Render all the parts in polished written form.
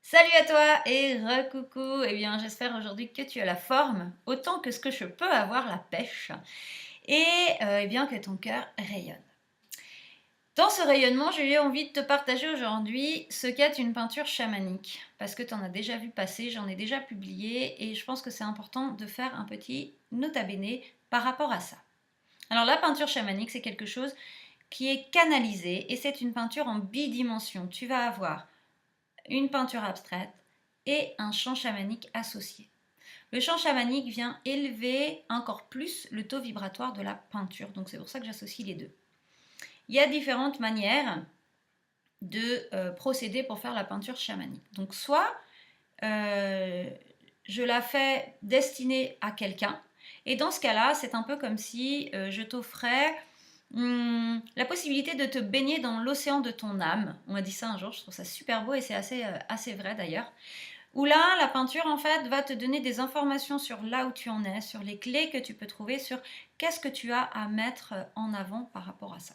Salut à toi et recoucou. Eh bien, j'espère aujourd'hui que tu as la forme autant que ce que je peux avoir la pêche et eh bien que ton cœur rayonne. Dans ce rayonnement, j'ai eu envie de te partager aujourd'hui ce qu'est une peinture chamanique parce que tu en as déjà vu passer, j'en ai déjà publié et je pense que c'est important de faire un petit nota bene par rapport à ça. Alors la peinture chamanique, c'est quelque chose qui est canalisé et c'est une peinture en bidimension. Tu vas avoir une peinture abstraite et un chant chamanique associé. Le chant chamanique vient élever encore plus le taux vibratoire de la peinture, donc c'est pour ça que j'associe les deux. Il y a différentes manières de procéder pour faire la peinture chamanique. Donc soit je la fais destinée à quelqu'un, et dans ce cas-là, c'est un peu comme si je t'offrais la possibilité de te baigner dans l'océan de ton âme. On m'a dit ça un jour, je trouve ça super beau et c'est assez vrai d'ailleurs. Où là, la peinture en fait va te donner des informations sur là où tu en es, sur les clés que tu peux trouver, sur qu'est-ce que tu as à mettre en avant par rapport à ça.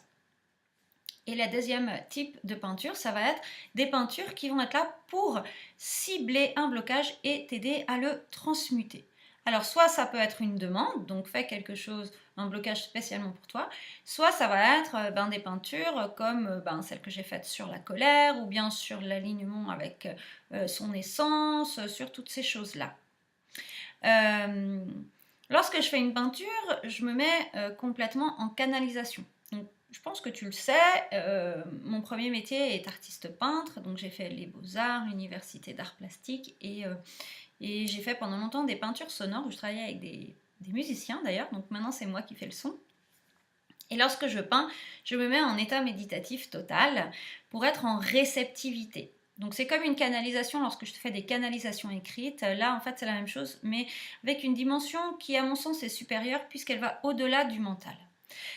Et la deuxième type de peinture, ça va être des peintures qui vont être là pour cibler un blocage et t'aider à le transmuter. Alors soit ça peut être une demande, donc fais quelque chose, un blocage spécialement pour toi, soit ça va être des peintures comme celle que j'ai faite sur la colère ou bien sur l'alignement avec son essence, sur toutes ces choses-là. Lorsque je fais une peinture, je me mets complètement en canalisation. Donc, je pense que tu le sais, mon premier métier est artiste peintre, donc j'ai fait les beaux-arts, l'université d'art plastique, et j'ai fait pendant longtemps des peintures sonores où je travaillais avec des musiciens d'ailleurs, donc maintenant c'est moi qui fais le son. Et lorsque je peins, je me mets en état méditatif total pour être en réceptivité. Donc c'est comme une canalisation lorsque je fais des canalisations écrites. Là, en fait, c'est la même chose, mais avec une dimension qui, à mon sens, est supérieure puisqu'elle va au-delà du mental.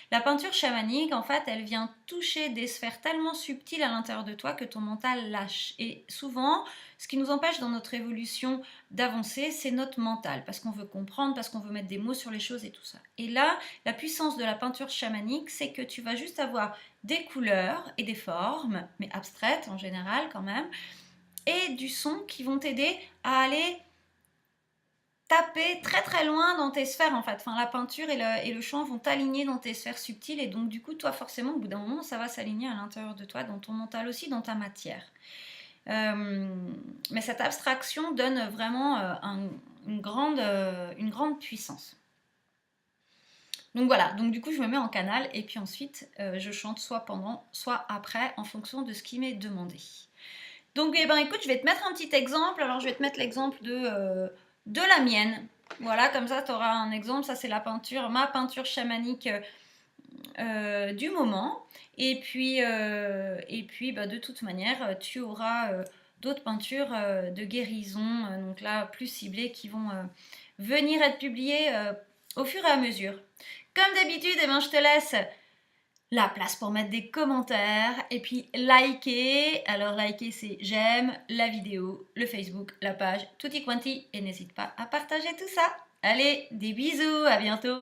La peinture chamanique, en fait, elle vient toucher des sphères tellement subtiles à l'intérieur de toi que ton mental lâche. Et souvent, ce qui nous empêche dans notre évolution d'avancer, c'est notre mental, parce qu'on veut comprendre, parce qu'on veut mettre des mots sur les choses et tout ça. Et là, la puissance de la peinture chamanique, c'est que tu vas juste avoir des couleurs et des formes, mais abstraites en général quand même, et du son qui vont t'aider à aller taper très très loin dans tes sphères en fait. Enfin, la peinture et le chant vont t'aligner dans tes sphères subtiles et donc du coup toi forcément au bout d'un moment ça va s'aligner à l'intérieur de toi, dans ton mental aussi, dans ta matière. Mais cette abstraction donne vraiment une grande puissance. Donc voilà, donc du coup je me mets en canal et puis ensuite je chante soit pendant, soit après en fonction de ce qui m'est demandé. Donc écoute, je vais te mettre un petit exemple. Alors je vais te mettre l'exemple de la mienne. Voilà, comme ça tu auras un exemple. Ça c'est la peinture, ma peinture chamanique du moment. Et puis de toute manière, tu auras d'autres peintures de guérison, donc là plus ciblées, qui vont venir être publiées au fur et à mesure. Comme d'habitude, je te laisse la place pour mettre des commentaires et puis liker. Alors liker c'est j'aime la vidéo, le Facebook, la page, tutti quanti, et n'hésite pas à partager tout ça. Allez, des bisous, à bientôt.